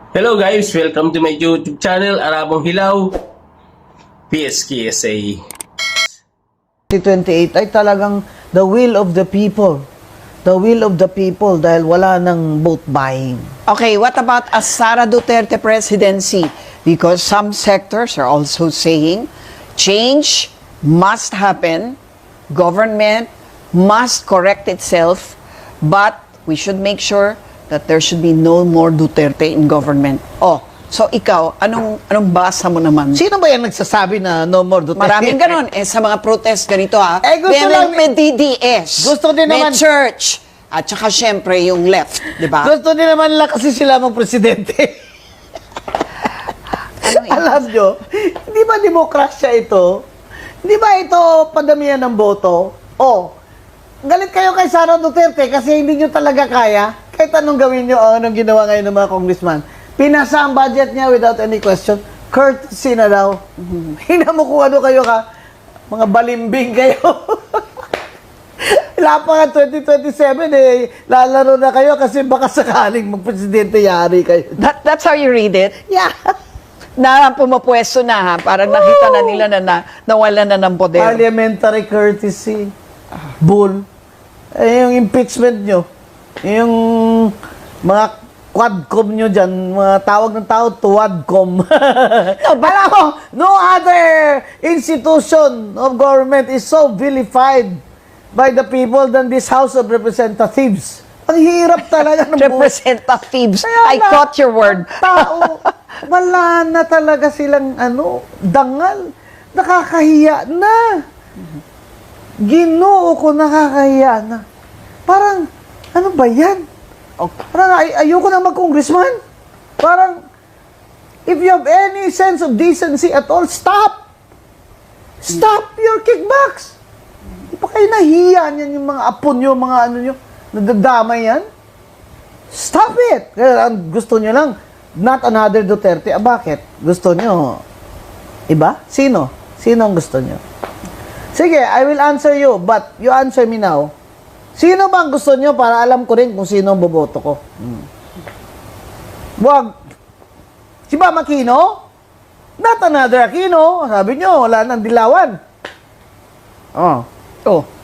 Hello guys, welcome to my YouTube channel, Arabong Hilaw, PSKSA. 2028 ay talagang the will of the people. The will of the people dahil wala nang vote buying. Okay, what about a Sara Duterte presidency? Because some sectors are also saying change must happen, government must correct itself, but we should make sure that there should be no more Duterte in government. Oh, so ikaw, anong basa mo naman? Sino ba yan nagsasabi na no more Duterte? Maraming ganon. Sa mga protest, ganito ha. Gusto lang, may DDS. Gusto din may naman, church. At saka syempre yung left, di ba? Gusto din naman lang kasi sila mag-presidente. Alam nyo, hindi ba demokrasya ito? Hindi ba ito padamihan ng boto? Galit kayo kay Sara Duterte kasi hindi nyo talaga kaya. Kahit anong gawin nyo, anong ginawa ngayon ng mga congressman. Pinasa ang budget niya without any question. Courtesy na daw. Hina mo kung ano kayo ka. Mga balimbing kayo. Wala pa nga 2027 lalaro na kayo kasi baka sakaling magpresidente yari kayo. That's how you read it? Yeah. Na pumapwesto na ha, parang nakita na nila na nawala na ng poder. Parliamentary courtesy. Bull. Yung impeachment nyo. Yung mga quadcom nyo dyan, mga tawag ng tao, tuwadcom. Alam mo, no other institution of government is so vilified by the people than this House of Representatives. Ang hirap talaga ng Representatives. I caught your word. Tao, wala na talaga silang dangal. Nakakahiya na. Ginoo ko, nakakahiya na. Parang, ano ba yan? Parang ayoko na mag-congressman. Parang, if you have any sense of decency at all, stop! Stop your kickbacks! Di pa kayo nahiya niyan yung mga apo nyo, mga ano nyo, nadadamay yan? Stop it! Kaya ang gusto nyo lang, not another Duterte. Bakit? Gusto nyo, iba? Sino? Sino ang gusto nyo? Sige, I will answer you, but you answer me now. Sino ba ang gusto nyo para alam ko rin kung sino ang boboto ko? Wag. Si Ma'am Aquino? Not another Aquino. Sabi nyo, wala nang dilawan.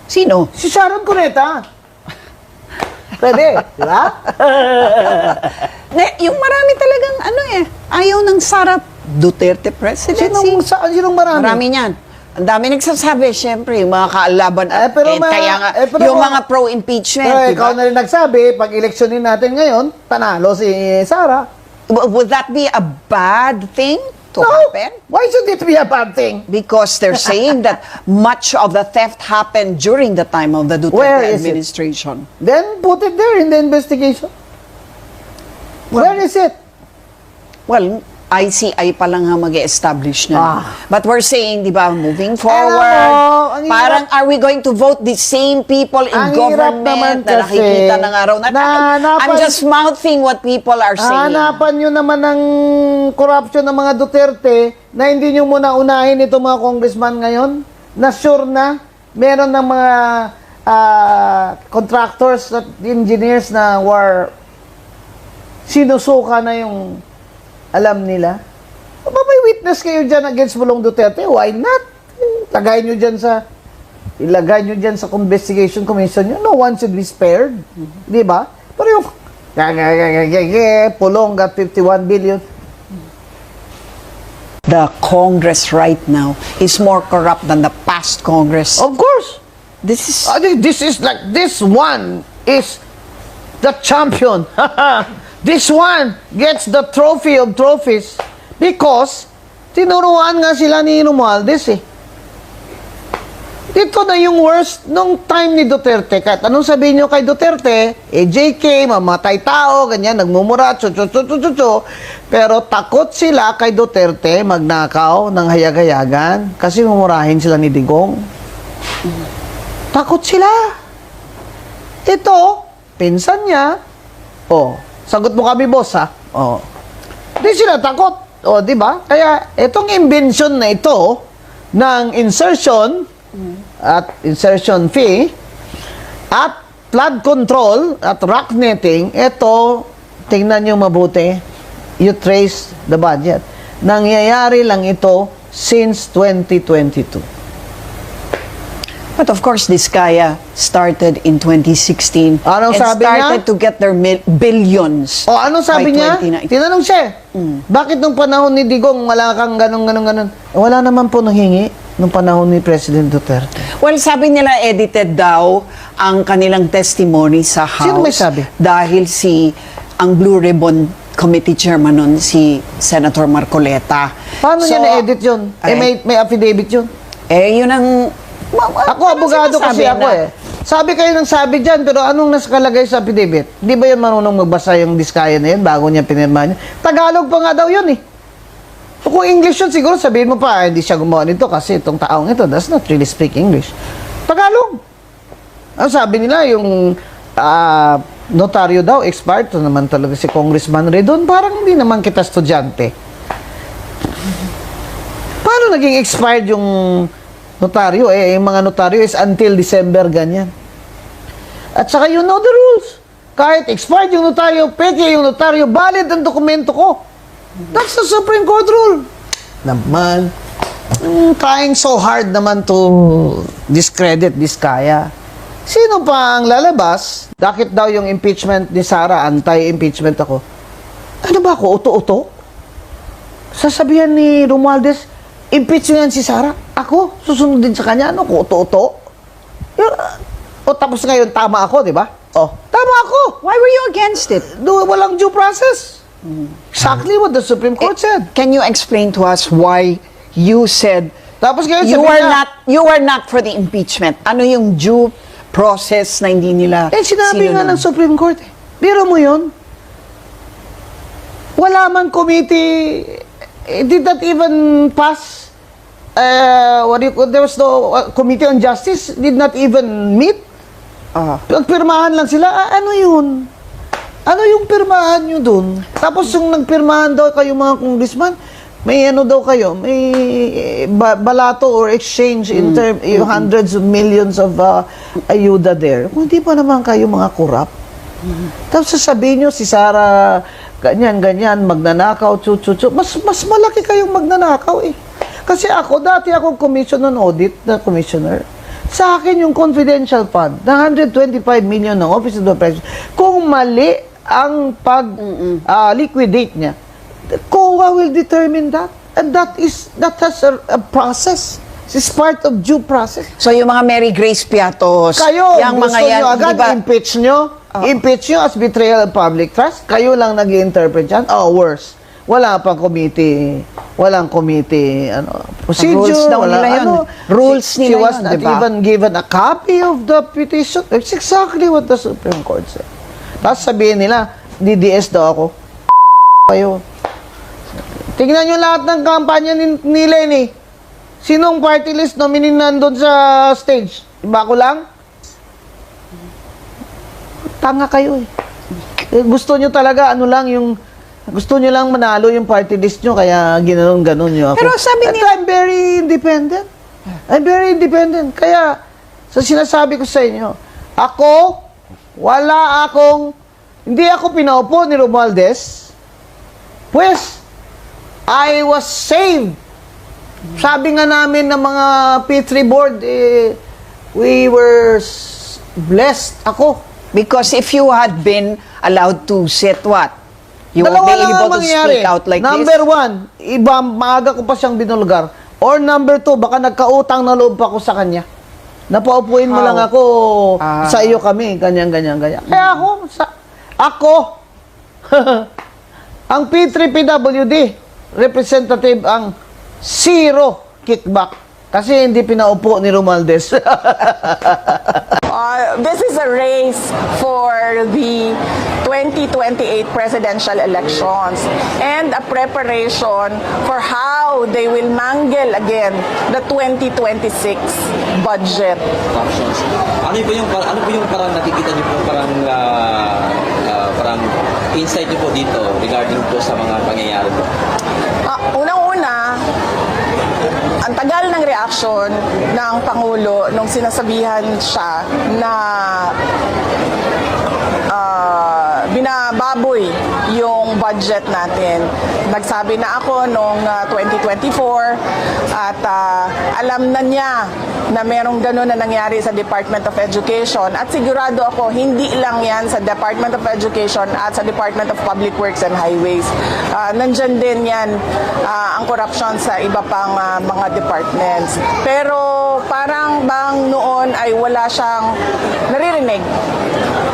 Sino? Si Sharon Cuneta. Pwede, di ba? Yung marami talagang ayaw ng Sara Duterte presidency. Sinong marami? Marami niyan. Ang dami nagsasabi, syempre, yung mga kaalaban. Kaya nga, yung mga pro-impeachment. Pero diba? ikaw na rin nagsabi, pag eleksyonin natin ngayon, panalo si Sara. Would that be a bad thing to happen? Why should it be a bad thing? Because they're saying that much of the theft happened during the time of the Where Duterte is it? administration. Then put it there in the investigation. Where is it? Well, ICI pa lang nga mag-establish na. But we're saying, di ba, moving forward, ang parang are we going to vote the same people in Ang hirap naman government na nakikita ng araw na I'm just mouthing what people are saying. Hanapan nyo naman ng corruption ng mga Duterte na hindi nyo muna unahin itong mga congressman ngayon na sure na meron ng mga contractors at engineers na were sinusuka na yung alam nila. May witness kayo dyan against Bulong Duterte, why not? Ilagay nyo dyan sa investigation commission nyo. No one should be spared. Di ba? Pero yung Pulong got 51 billion. The Congress right now is more corrupt than the past Congress. Of course. This is... This one is the champion. This one gets the trophy of trophies because tinuruan nga sila ni Romualdez eh. Ito na yung worst nung time ni Duterte. Kahit anong sabihin nyo kay Duterte, JK, mamatay tao, ganyan, nagmumura, pero takot sila kay Duterte magnakaw ng hayag-hayagan kasi mumurahin sila ni Digong. Takot sila. Ito, pinsan niya, sagot mo kami, boss, ha? Di sila takot. Di ba? Kaya, itong invention na ito ng insertion at insertion fee at flood control at rock netting, ito, tingnan nyo mabuti. you trace the budget. Nangyayari lang ito since 2022. But of course, Diskaya started in 2016 Anong and sabi niya? started to get their billions. O anong sabi by niya? 2019. Tinanong siya, bakit nung panahon ni Digong wala kang ganun? Wala naman po nanghingi nung panahon ni President Duterte. Well, sabi nila edited daw ang kanilang testimony sa House. Sino may sabi? Dahil ang Blue Ribbon Committee Chairman nun, si Senator Marcoleta. Paano niya na-edit yun? May affidavit yun. Yun ang... Ako, abogado kasi ako eh. Sabi kayo ng sabi dyan, pero anong nakalagay sa affidavit? Di ba yun marunong magbasa yung Diskaya na yun bago niya pinirma niya? Tagalog pa nga daw yun eh. Kung English yun, siguro sabihin mo pa, hindi siya gumawa nito kasi itong taong ito does not really speak English. Tagalog. Ang sabi nila, yung notaryo daw, expired. Ito naman talaga si Congressman Redon. Parang hindi naman kita estudyante. Paano naging expired yung notaryo? Yung mga notaryo is until December, ganyan. At saka you know the rules. Kahit expired yung notaryo, peke yung notaryo, valid ang dokumento ko. That's the Supreme Court rule. Naman, trying so hard naman to discredit Diskaya. Sino pa ang lalabas? Bakit daw yung impeachment ni Sara, anti-impeachment ako? Ano ba ako, uto-uto? Sasabihan ni Romualdez, impeach nyo yan si Sara. Ako, susunod din sa kanya. Ano ko, uto-uto? Tapos ngayon, tama ako, di ba? Tama ako. Why were you against it? Walang due process. Exactly what the Supreme Court said. Can you explain to us why you said Tapos ngayon, you sabi were niya, you were not for the impeachment? Ano yung due process na hindi nila sinabi nga ng sinunod? Supreme Court. Biro mo yun? Wala man committee, it did not even pass. There was no Committee on Justice, did not even meet. Nagpirmahan lang sila. Ano yun? Ano yung pirmahan nyo dun? Tapos yung nagpirmahan daw kayo mga congressman, may ano daw kayo, may balato or exchange in hundreds of millions of ayuda there. Kung hindi pa naman kayo mga korap. Tapos sasabihin nyo, si Sara, ganyan, magnanakaw, mas malaki kayong magnanakaw eh. Kasi dati ako commission on audit na commissioner. Sa akin yung confidential fund, na 125 million ng Office of the President, kung mali ang pag-liquidate niya, COA will determine that. And that has a process. It's part of due process. So yung mga Mary Grace Piatos, Kayo, yung gusto mga yan, nyo agad, di ba? impeach nyo as betrayal of public trust. Kayo lang nag-i-interpret yan. Worse. Wala pang committee, walang committee, procedure, Rules daw nila yun. Rules she nila was yun, not diba? even given a copy of the petition. It's exactly what the Supreme Court said. Tapos sabihin nila, DDS daw ako. Kayo. Tingnan nyo lahat ng kampanya ni Lenny. Sinong party list nominee nandun sa stage? Iba ko lang? Tanga kayo eh. Gusto nyo talaga, gusto nyo lang manalo yung party list nyo, kaya ginanon-ganon nyo ako. Pero sabi nila, I'm very independent. I'm very independent. Kaya, sa sinasabi ko sa inyo, hindi ako pinaupo ni Romualdez. Pues, I was saved. Sabi nga namin ng mga P3 board, we were blessed. Ako. because if you had been allowed to sit what? You won't Dalawa be lang able ang to mangyari. speak out like Number this? one, maaga ko pa siyang binulgar. Or number two, baka nagkautang na loob pa ko sa kanya. Napaupuin mo How? lang ako, sa iyo kami, ganyan. Kaya ako, ang P3PWD, representative ang zero kickback. Kasi hindi pinaupo ni Romualdez. This is a race for the 2028 presidential elections and a preparation for how they will mangle again the 2026 budget. Options. Ano po yung parang nakikita niyo po parang insight niyo po dito regarding po sa mga pangyayari po? Unang-una, ang tagal ng reaksyon ng Pangulo nung sinasabihan siya na binababoy yung budget natin. Nagsabi na ako noong 2024 at alam na niya na merong gano'n na nangyari sa Department of Education at sigurado ako hindi lang yan sa Department of Education at sa Department of Public Works and Highways. Nandyan din yan ang corruption sa iba pang mga departments. Pero parang bang noon ay wala siyang naririnig.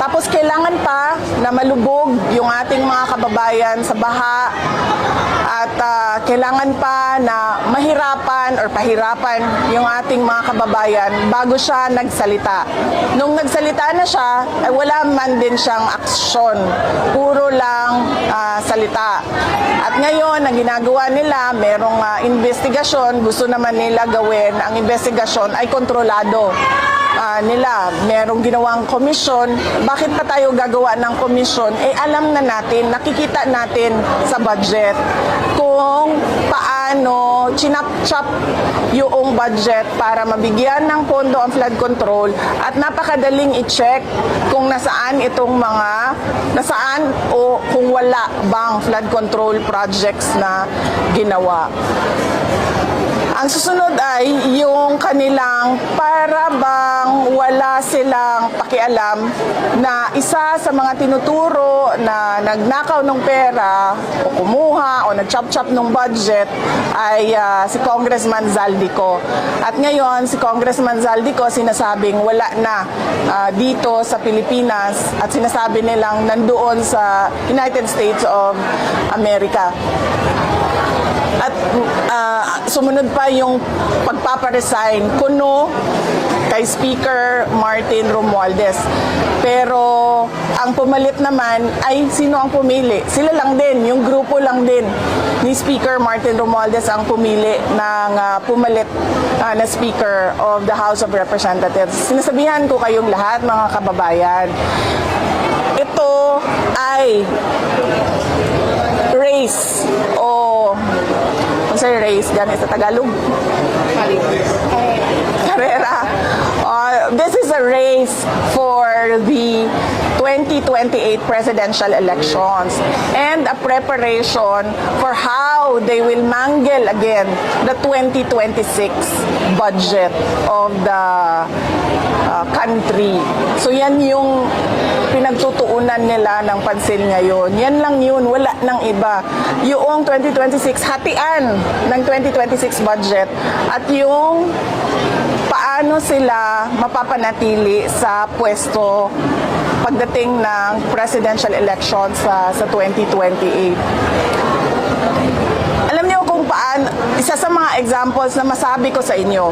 Tapos kailangan pa na malubog yung ating mga kababayan sa baha at kailangan pa na mahirapan or pahirapan yung ating mga kababayan bago siya nagsalita. Nung nagsalita na siya, ay wala man din siyang aksyon. Puro lang salita. At ngayon, ang ginagawa nila, merong investigasyon, gusto naman nila gawin, ang investigasyon ay kontrolado nila. Merong ginawang komisyon. Bakit pa tayo gagawa ng komisyon? Eh alam na natin, nakikita natin sa budget kung paano chinap-chap yung budget para mabigyan ng pondo ang flood control at napakadaling i-check kung nasaan o kung wala bang flood control projects na ginawa. Ang susunod ay yung kanilang para bang wala silang pakialam na isa sa mga tinuturo na nagnakaw ng pera o kumuha o nag-chop-chop ng budget ay si Congressman Zaldico. At ngayon, si Congressman Zaldico sinasabing wala na dito sa Pilipinas at sinasabi nilang nandoon sa United States of America. At sumunod pa yung pagpaparesign kuno kay Speaker Martin Romualdez. Pero ang pumalit naman ay sino ang pumili? Sila lang din, yung grupo lang din ni Speaker Martin Romualdez ang pumili ng pumalit na Speaker of the House of Representatives. Sinasabihan ko kayong lahat, mga kababayan, ito ay race o race, ganit sa Tagalog. Karera. This is a race for the 2028 presidential elections and a preparation for how they will mangle again the 2026 budget of the country. So yan yung pinagtutuunan nila ng pansin ngayon. Yan lang yun, wala nang iba. Yung 2026 hatian ng 2026 budget at yung paano sila mapapanatili sa pwesto pagdating ng presidential elections sa 2028. Alam niyo kung paano, isa sa mga examples na masabi ko sa inyo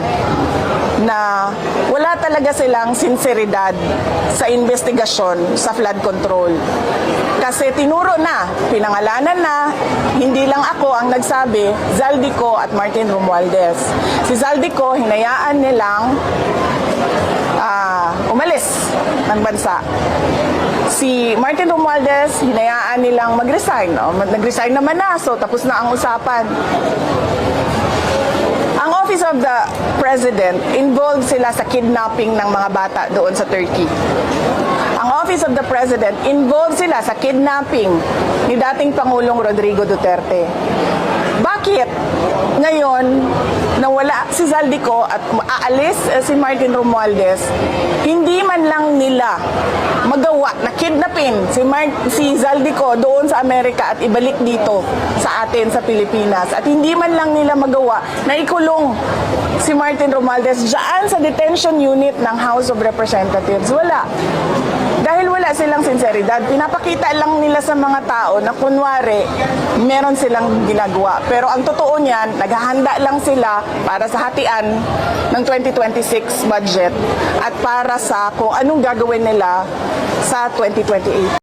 na wala talaga silang sinseridad sa investigasyon sa flood control. Kasi tinuro na, pinangalanan na, hindi lang ako ang nagsabi, Zaldico at Martin Romualdez. Si Zaldico, hinayaan nilang umalis ng bansa. Si Martin Romualdez, hinayaan nilang mag-resign. Nag-resign naman na, so tapos na ang usapan. Ang Office of the President, involved sila sa kidnapping ng mga bata doon sa Turkey. Ang Office of the President, involved sila sa kidnapping ni dating Pangulong Rodrigo Duterte. Bakit ngayon nawala si Zaldico at aalis si Martin Romualdez, hindi man lang nila magawa na kidnapin si Zaldico doon sa Amerika at ibalik dito sa atin sa Pilipinas, at hindi man lang nila magawa na ikulong si Martin Romualdez dyan sa detention unit ng House of Representatives. Wala. Dahil wala silang sinseridad, pinapakita lang nila sa mga tao na kunwari meron silang ginagawa. Pero ang totoo niyan, naghahanda lang sila para sa hatian ng 2026 budget at para sa kung anong gagawin nila sa 2028.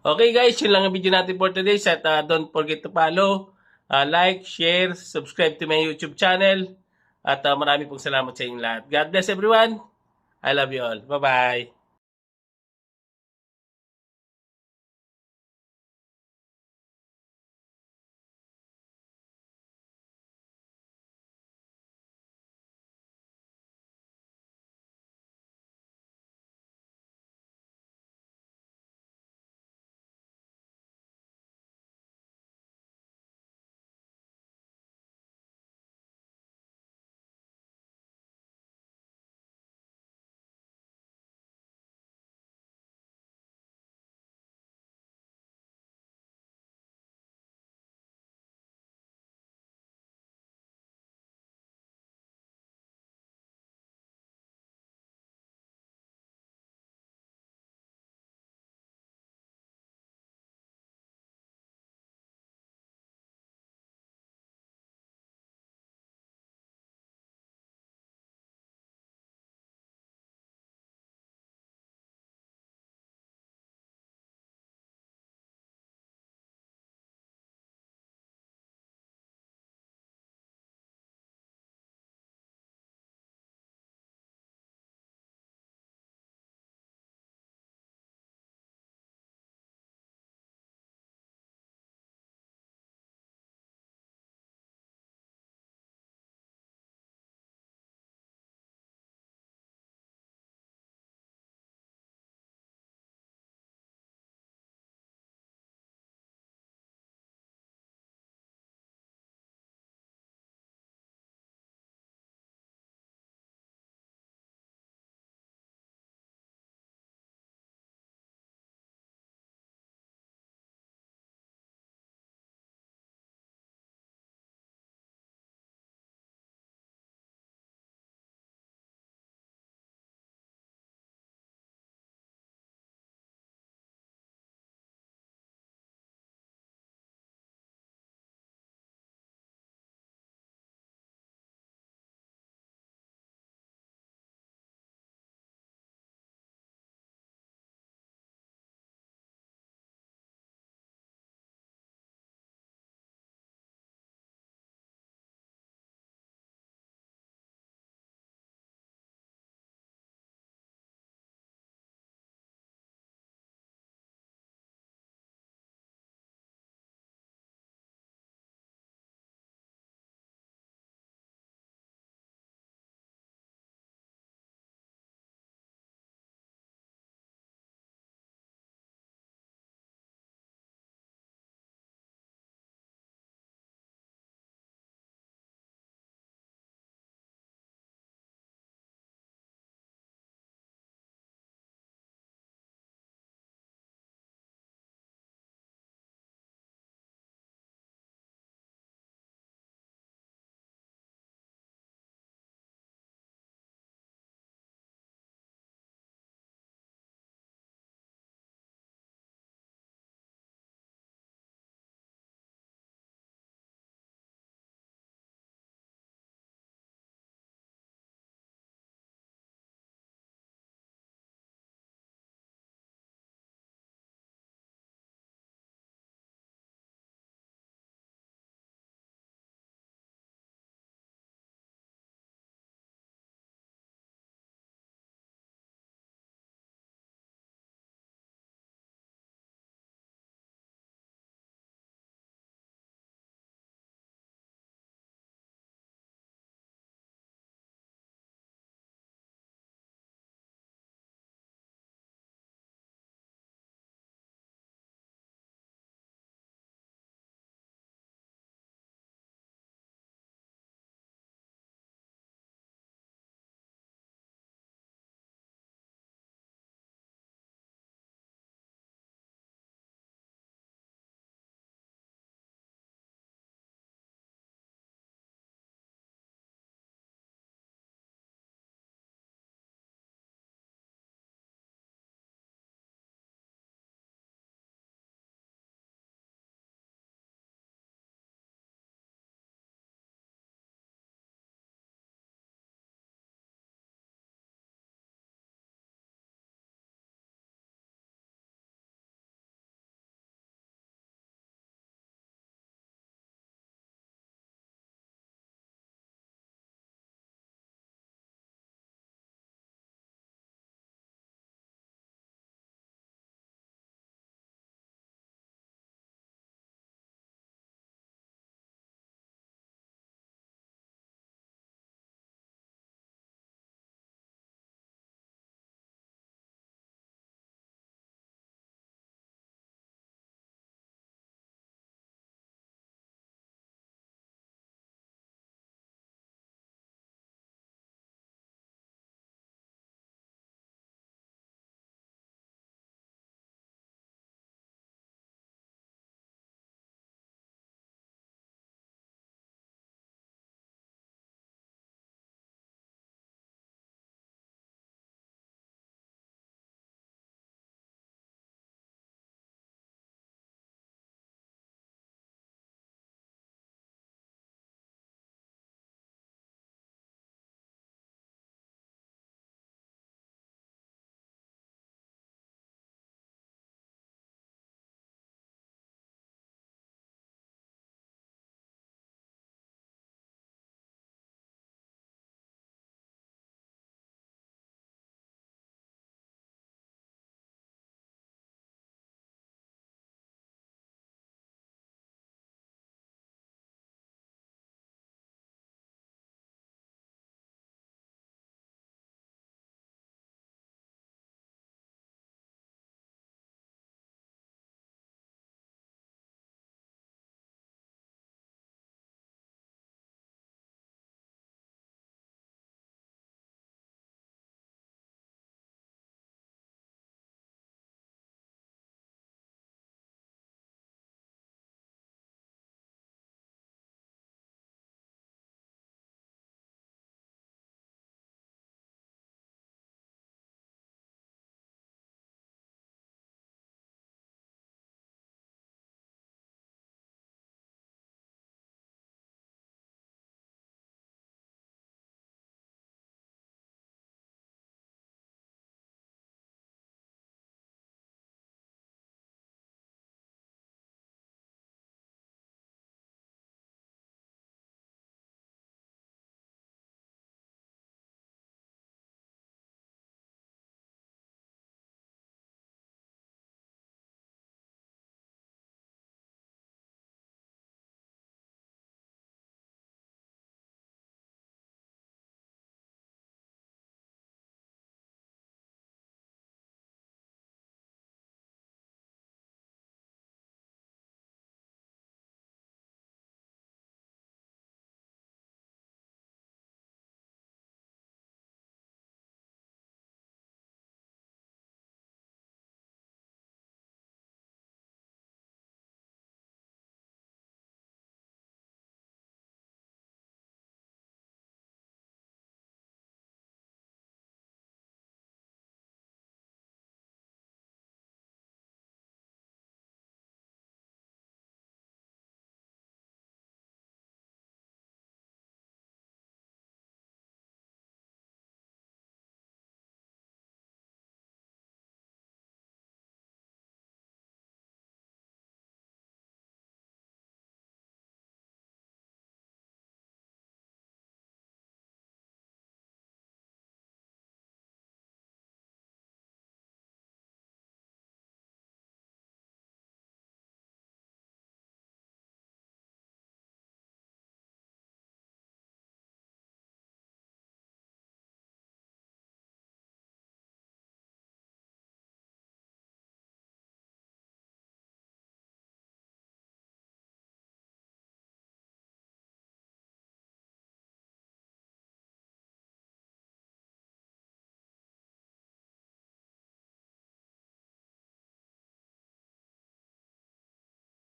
Okay guys, yun lang ang video natin for today. At don't forget to follow, like, share, subscribe to my YouTube channel. At marami pong salamat sa inyong lahat. God bless everyone. I love you all. Bye-bye.